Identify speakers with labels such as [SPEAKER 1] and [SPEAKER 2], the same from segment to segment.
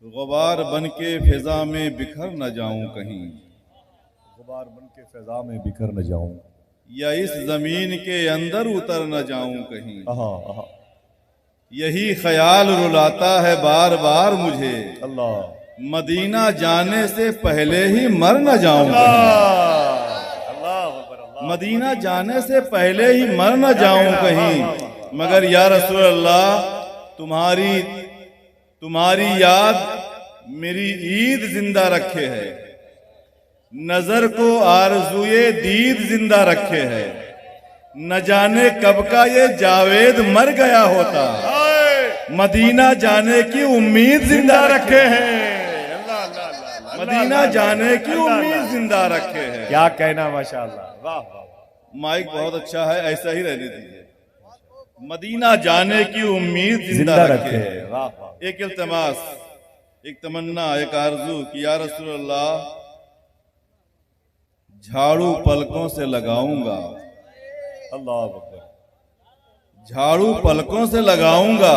[SPEAKER 1] गुबार बन के फिजा में बिखर न जाऊं कहीं,
[SPEAKER 2] गुबार बन के फिजा में बिखर न जाऊं,
[SPEAKER 1] या इस जमीन के अंदर उतर न जाऊं कहीं।
[SPEAKER 2] आहा आहा
[SPEAKER 1] यही ख्याल रुलाता है बार बार मुझे,
[SPEAKER 2] अल्लाह
[SPEAKER 1] मदीना जाने से पहले ही मर न जाऊं कहीं। मदीना जाने से पहले ही मर न जाऊं कहीं। मगर या रसूल अल्लाह, तुम्हारी याद मेरी ईद जिंदा रखे है, नजर को आरज़ुए दीद जिंदा रखे है। न जाने कब का ये जावेद मर गया होता, मदीना जाने की उम्मीद जिंदा रखे हैं। मदीना जाने की उम्मीद जिंदा रखे है।
[SPEAKER 2] क्या कहना, माशाअल्लाह, वाह वाह।
[SPEAKER 1] माइक बहुत अच्छा है, ऐसा ही रहने दीजिए। मदीना जाने की उम्मीद जिंदा रखे है।
[SPEAKER 2] वाह वाह।
[SPEAKER 1] एक इल्तमास, एक तमन्ना, एक आरजू कि या रसूल अल्लाह, झाड़ू पलकों से लगाऊंगा,
[SPEAKER 2] अल्लाह अकबर।
[SPEAKER 1] झाड़ू पलकों से लगाऊंगा,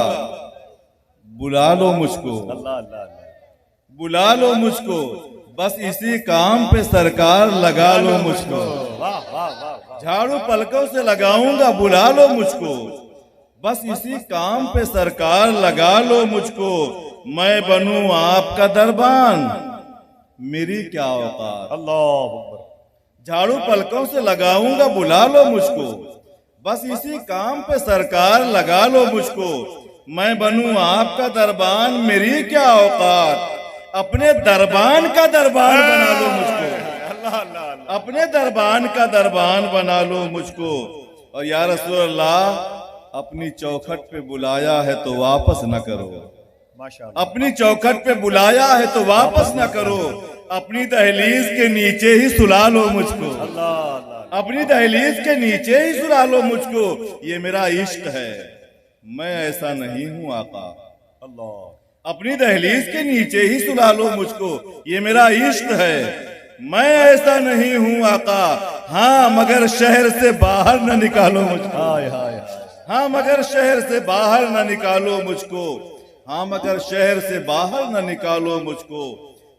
[SPEAKER 1] बुला लो मुझको,
[SPEAKER 2] अल्लाह अल्लाह अल्लाह।
[SPEAKER 1] बुला लो मुझको, बस इसी काम पे सरकार लगा लो मुझको।
[SPEAKER 2] वाह वाह वाह।
[SPEAKER 1] झाड़ू पलकों से लगाऊंगा, बुला लो मुझको, बस इसी काम पे सरकार लगा लो मुझको। मैं बनूं आपका दरबान, मेरी क्या औकात।
[SPEAKER 2] अल्लाह अकबर।
[SPEAKER 1] झाड़ू पलकों से लगाऊंगा, बुला लो मुझको, बस इसी काम पे सरकार लगा लो मुझको। मैं बनूं आपका दरबान, मेरी क्या औकात। अपने दरबान का दरबान बना लो मुझको,
[SPEAKER 2] अल्लाह अल्लाह।
[SPEAKER 1] अपने दरबान का दरबान बना लो मुझको। और या रसूल अल्लाह, अपनी चौखट पे बुलाया है तो वापस न करो,
[SPEAKER 2] माशाअल्लाह।
[SPEAKER 1] अपनी चौखट पे बुलाया है तो वापस न करो। अपनी दहलीज के नीचे ही सुला लो मुझको,
[SPEAKER 2] अल्लाह अल्लाह।
[SPEAKER 1] अपनी दहलीज के नीचे ही सुला लो मुझको। ये मेरा इश्क है, मैं ऐसा नहीं हूँ आका।
[SPEAKER 2] अल्लाह।
[SPEAKER 1] अपनी दहलीज के नीचे ही सुला लो मुझको, ये मेरा इश्क है, मैं ऐसा नहीं हूँ आका। हाँ मगर शहर से बाहर न निकालो मुझको,
[SPEAKER 2] हाय हाय।
[SPEAKER 1] हाँ मगर शहर से बाहर न निकालो मुझको, हाँ मगर शहर से बाहर न निकालो मुझको।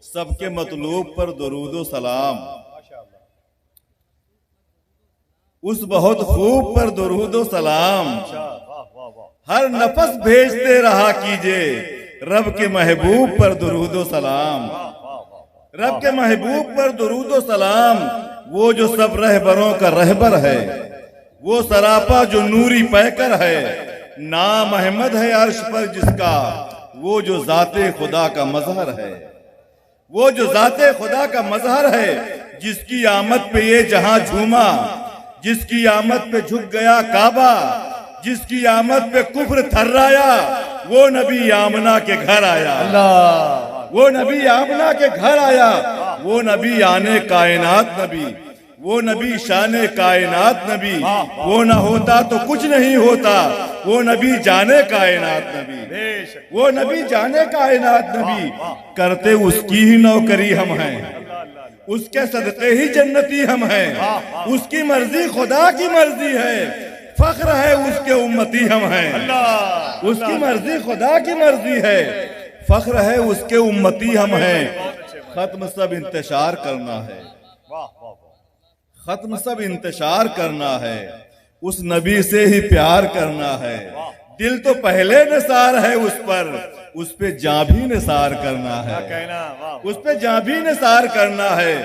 [SPEAKER 1] सबके मतलूब पर दुरूदो सलाम, उस बहुत खूब पर दुरूदो सलाम। हर नफस भेजते रहा कीजिए, रब के महबूब पर दुरूदो सलाम, रब के महबूब पर दुरूदो सलाम। वो जो सब रहबरों का रहबर है, वो सरापा जो नूरी पैकर है। नाम अहमद है अर्श पर जिसका, वो जो जाते खुदा का मजहर है, वो जो जाते खुदा का मजहर है। जिसकी आमद पे ये जहां झूमा, जिसकी आमद पे झुक गया काबा, जिसकी आमद पे कुफ्र थर्राया, वो नबी आमना के घर आया।
[SPEAKER 2] अल्लाह।
[SPEAKER 1] वो नबी आमना के घर आया। वो नबी आने कायनात नबी, वो नबी शाने कायनात नबी। वो न होता तो कुछ नहीं होता, वो नबी जाने कायनात नबी, वो नबी जाने कायनात नबी। करते उसकी ही नौकरी हम हैं, उसके सदके ही जन्नती हम हैं। उसकी मर्जी खुदा की मर्जी है, फख्र है उसके उम्मती हम हैं। उसकी मर्जी खुदा की मर्जी है, फख्र है उसके उम्मती हम हैं। खत्म सब इंतशार करना है, खत्म सब इंतशार करना है, उस नबी से ही प्यार करना है। दिल तो पहले निसार है उस पर, उस पे जां भी निसार करना है। उस पे जां भी निसार करना है,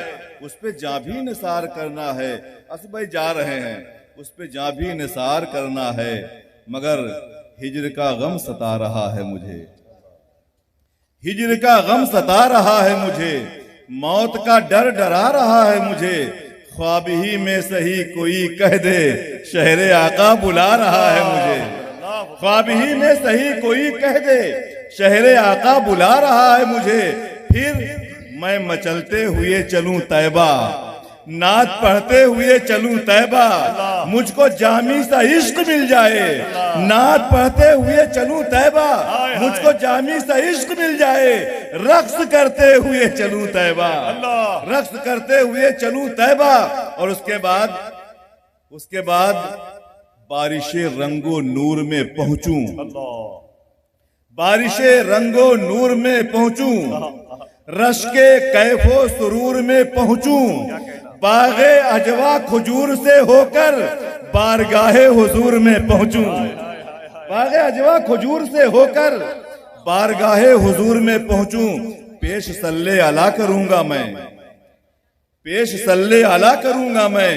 [SPEAKER 1] उस पे जां भी निसार करना है। असद भाई जा रहे हैं, उस पे जां भी निसार करना है। मगर हिज्र का गम सता रहा है मुझे, हिज्र का गम सता रहा है मुझे। मौत का डर डरा रहा है मुझे। ख्वाब ही में सही कोई कह दे, शहरे आका बुला रहा है मुझे। ख्वाब ही में सही कोई कह दे, शहरे आका बुला रहा है मुझे। फिर मैं मचलते हुए चलूं तैबा, नात पढ़ते हुए चलूं तैबा। मुझको जामी सा इश्क मिल जाए, नात पढ़ते हुए चलूं तैबा। मुझको जामी सा इश्क मिल जाए, रक्स करते हुए चलूं तैबा, रक्स करते हुए चलूं तैबा। और उसके बाद बारिशे रंगो नूर में पहुंचूं, बारिशे रंगो नूर में पहुंचूं, रश के कैफो सुरूर में पहुंचूं, बागे अजवा खजूर से होकर बारगाहे हुजूर में पहुंचूं, बागे अजवा खजूर से होकर बारगाहे हुजूर में पहुंचूं। पेश सल्ले अला करूंगा मैं, पेश सल्ले अला करूंगा मैं,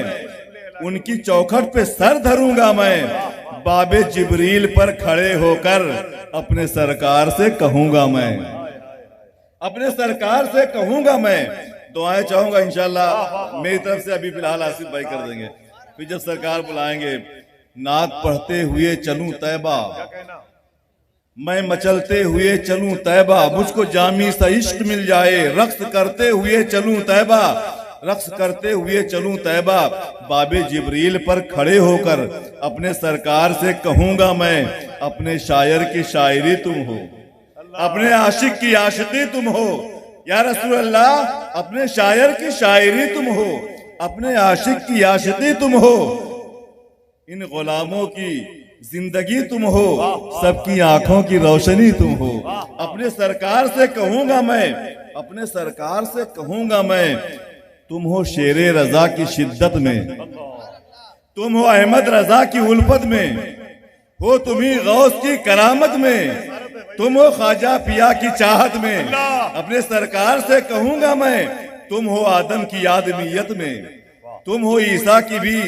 [SPEAKER 1] उनकी चौखट पे सर धरूंगा मैं, बाबे जिब्रील पर खड़े होकर अपने सरकार से कहूंगा मैं, अपने सरकार से कहूंगा मैं। दुआएं चाहूंगा इंशाल्लाह मेरी तरफ से, अभी फिलहाल आसिफ भाई कर देंगे, फिर जब सरकार बुलाएंगे। नात पढ़ते हुए चलूं तैबा, मैं मचलते हुए चलूं तैबा, मुझको जामी सा इश्क मिल जाए, रक्स करते हुए चलूं तैबा, रक्स करते हुए चलूं तैबा, बाबे जिब्रील पर खड़े होकर अपने सरकार से कहूंगा मैं, अपने शायर की शायरी तुम हो, अपने आशिक की आशिकी तुम हो, या रसूल अल्लाह अपने शायर की शायरी तुम हो, अपने आशिक की आशिकी तुम हो, इन गुलामों की जिंदगी तुम हो, सबकी आंखों की रोशनी तुम हो। अपने सरकार से कहूंगा मैं, अपने सरकार से कहूंगा मैं, तुम हो शेरे रजा की शिद्दत में, तुम हो अहमद रजा की उल्फत में, हो तुम्ही गौस की करामत में, तुम हो ख्वाजा पिया की चाहत में। अपने सरकार से कहूंगा मैं, तुम हो आदम की आदमियत में, तुम हो ईसा की भी,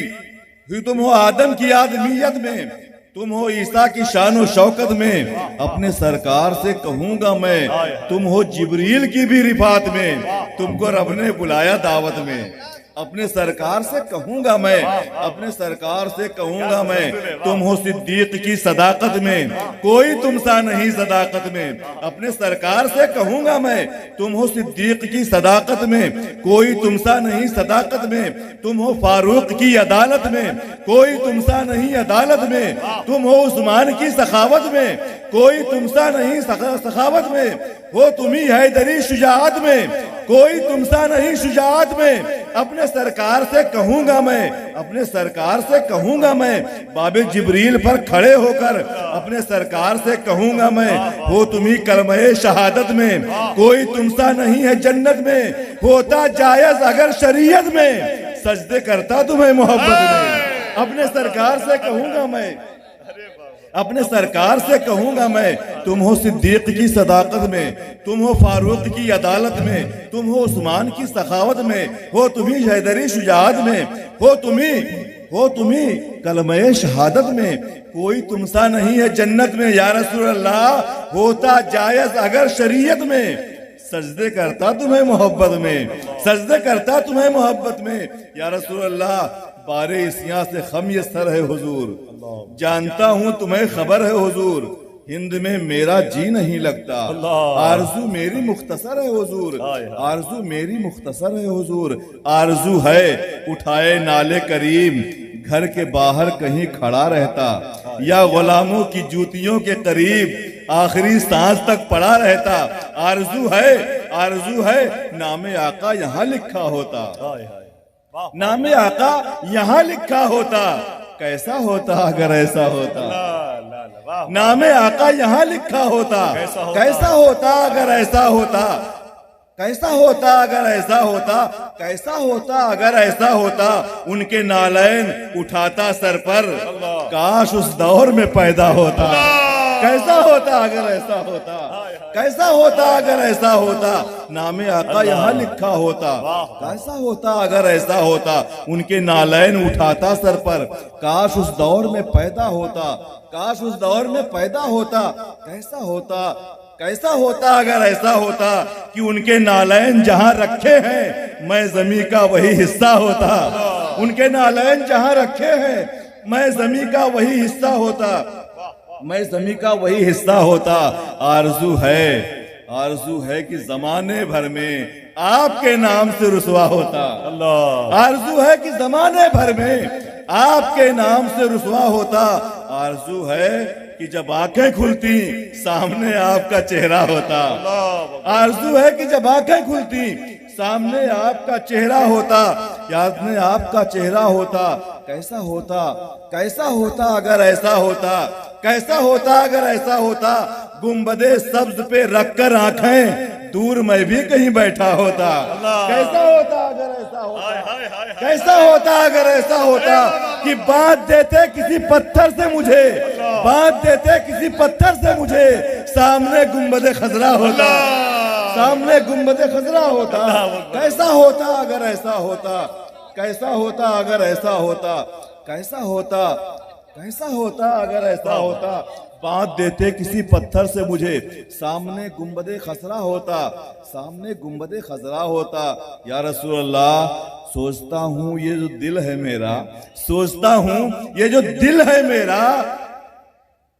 [SPEAKER 1] तुम हो आदम की आदमियत में, तुम हो ईसा की शान शौकत में। अपने सरकार से कहूंगा मैं, तुम हो जिब्रील की भी रिफात में, तुमको रब ने बुलाया दावत में। अपने सरकार से कहूंगा मैं, अपने सरकार से कहूंगा मैं, तुम हो सिद्दीक की सदाकत में, कोई तुमसा नहीं सदाकत में। अपने सरकार से कहूंगा मैं, तुम हो सिद्दीक की सदाकत में, कोई तुमसा नहीं सदाकत में। तुम हो फारूक की अदालत में, कोई तुमसा नहीं अदालत में। तुम हो उस्मान की सखावत में, कोई तुमसा नहीं सखावत में। हो तुम्ही हैदरी शुजाअत में, कोई तुमसा नहीं शुजाअत में। अपने सरकार से कहूंगा मैं, अपने सरकार से कहूंगा मैं, बाबे जिब्रील पर खड़े होकर अपने सरकार से कहूंगा मैं, हो तुम्ही कलमे शहादत में, कोई तुमसा नहीं है जन्नत में। होता जायज अगर शरीयत में, सजदे करता तुम्हें मोहब्बत में। अपने सरकार से कहूंगा मैं, अपने सरकार से कहूंगा मैं, तुम हो सिद्दीक की सदाकत में, तुम हो फारूक की अदालत में, तुम हो उस्मान की सखावत में, हो तुम्ही हैदरी शुजाअत में, हो तुम्ही कलमे शहादत में, कोई तुमसा नहीं है जन्नत में। या रसूल अल्लाह होता जायज अगर शरीयत में, सजदे करता तुम्हें मोहब्बत में, सजदे करता तुम्हें मोहब्बत में। या रसूल अल्लाह बारे इसिया से खम ये सर है हुजूर, जानता हूँ तुम्हें खबर है हुजूर, हिंद में मेरा जी नहीं लगता, आरजू मेरी मुख्तसर है हुजूर, आरजू मेरी मुख्तसर है हुजूर। आरजू है उठाए नाले करीम, घर के बाहर कहीं खड़ा रहता, या गुलामों की जूतियों के करीब आखिरी सांस तक पड़ा रहता। आरजू है नामे आका यहाँ लिखा होता, नामे आका यहाँ लिखा होता। कैसा होता अगर ऐसा होता, नामे आका यहाँ लिखा होता। कैसा होता अगर ऐसा होता, कैसा होता अगर ऐसा होता, कैसा होता अगर ऐसा होता। उनके नालैन उठाता सर पर, काश उस दौर में पैदा होता। कैसा होता अगर ऐसा होता, कैसा होता अगर ऐसा होता। नामे आका यहाँ लिखा होता, कैसा होता अगर ऐसा होता। उनके नालैन उठाता सर पर, काश उस दौर में पैदा होता, काश उस दौर में पैदा होता। कैसा होता, कैसा होता अगर ऐसा होता कि उनके नालैन जहाँ रखे हैं मैं जमी का वही हिस्सा होता। उनके नालैन जहाँ रखे हैं मैं जमी का वही हिस्सा होता, मैं जमी का वही हिस्सा होता। आरजू है कि जमाने भर में आपके नाम से रुसवा होता। आरजू है कि जमाने भर में आपके नाम से रुसवा होता। आरजू है कि जब आंखें खुलती सामने आपका चेहरा होता। आरजू है कि जब आंखें खुलती सामने आपका चेहरा होता, याद में आपका चेहरा होता। कैसा होता, कैसा होता अगर ऐसा होता, कैसा होता अगर ऐसा होता। गुंबदे सब्ज पे रखकर आंखें, दूर मैं भी कहीं बैठा होता। कैसा होता अगर ऐसा होता, कैसा होता अगर ऐसा होता कि बांध देते किसी पत्थर से मुझे, बांध देते किसी पत्थर से मुझे, सामने गुंबदे खजरा होता, सामने गुंबदे खजरा होता। कैसा होता अगर ऐसा होता, कैसा होता अगर ऐसा होता, कैसा होता, कैसा होता अगर ऐसा होता, बांध देते किसी पत्थर से मुझे, सामने गुंबदे खसरा होता, सामने गुंबदे खसरा होता। या रसूल अल्लाह, सोचता हूँ ये जो दिल है मेरा, सोचता हूँ ये जो दिल है मेरा,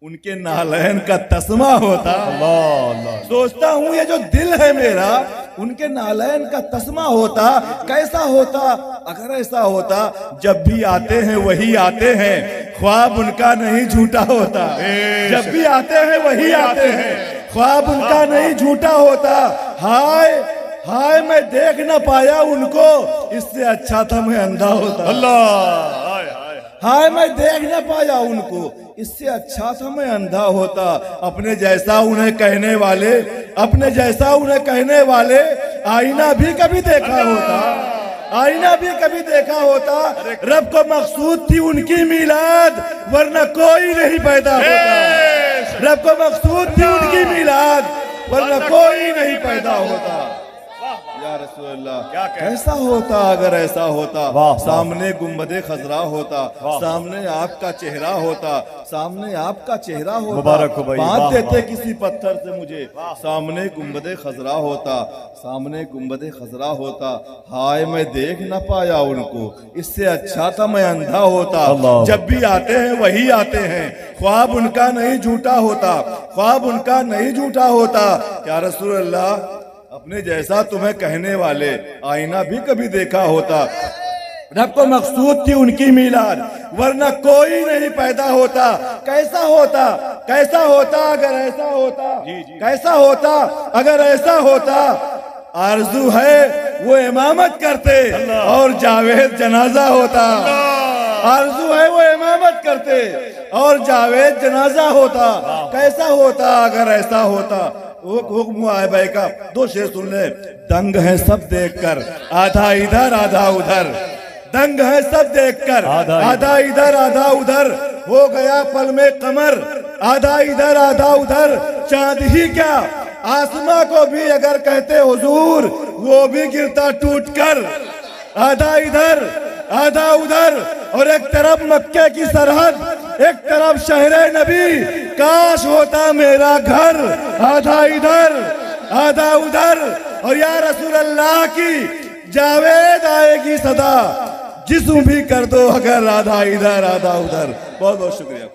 [SPEAKER 1] उनके नालैन का तस्मा होता। सोचता हूँ ये जो दिल है मेरा, उनके नालैन का तस्मा होता। कैसा होता अगर ऐसा होता, जब भी आते हैं वही आते हैं, ख्वाब उनका नहीं झूठा होता। जब भी आते हैं वही आते हैं, ख्वाब उनका नहीं झूठा होता। हाय हाय मैं देख न पाया उनको, इससे अच्छा था मैं अंधा होता। अल्लाह, हाय मैं देख न पाया उनको, इससे अच्छा था मैं अंधा होता। अपने जैसा उन्हें कहने वाले, अपने जैसा उन्हें कहने वाले, आईना भी कभी देखा होता, आईना भी कभी देखा होता। रब को मकसूद थी उनकी मिलाद, वरना कोई नहीं पैदा होता। रब को मकसूद थी उनकी मिलाद, वरना कोई नहीं पैदा होता। या रसूल अल्लाह, कैसा होता अगर ऐसा होता, सामने गुंबदे खजरा होता, सामने आपका चेहरा होता, सामने आपका चेहरा होता।
[SPEAKER 2] मुबारक हो भाई,
[SPEAKER 1] बांध देते किसी पत्थर से मुझे, सामने गुंबदे खजरा होता, सामने गुंबदे खजरा होता। हाय मैं देख न पाया उनको, इससे अच्छा था मैं अंधा होता। जब भी आते हैं वही आते हैं, ख्वाब उनका नहीं झूठा होता, ख्वाब उनका नहीं झूठा होता। या रसूल अल्लाह, अपने जैसा तुम्हें कहने वाले, आईना भी कभी देखा होता। रब को मकसूद थी उनकी मिलाद, वरना कोई नहीं पैदा होता। कैसा होता, कैसा होता अगर ऐसा होता, कैसा होता अगर ऐसा होता। आरज़ू है वो इमामत करते और जावेद जनाजा होता। आरज़ू है वो इमामत करते और जावेद जनाजा होता। कैसा होता अगर ऐसा होता। हुक्म आए भाई का, दो शेर सुन ले। दंग है सब देखकर, आधा इधर आधा उधर, दंग है सब देखकर, आधा इधर आधा उधर, हो गया पल में कमर, आधा इधर आधा उधर। चांद ही क्या आसमां को भी अगर कहते हुजूर, वो भी गिरता टूटकर। आधा इधर आधा उधर, और एक तरफ मक्के की सरहद, एक तरफ शहरे नबी, काश होता मेरा घर। आधा इधर आधा उधर, और या रसूल अल्लाह की जावेद आएगी सदा, जिस्म भी कर दो अगर आधा इधर आधा उधर। बहुत बहुत शुक्रिया।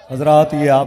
[SPEAKER 2] हजरात, ये आप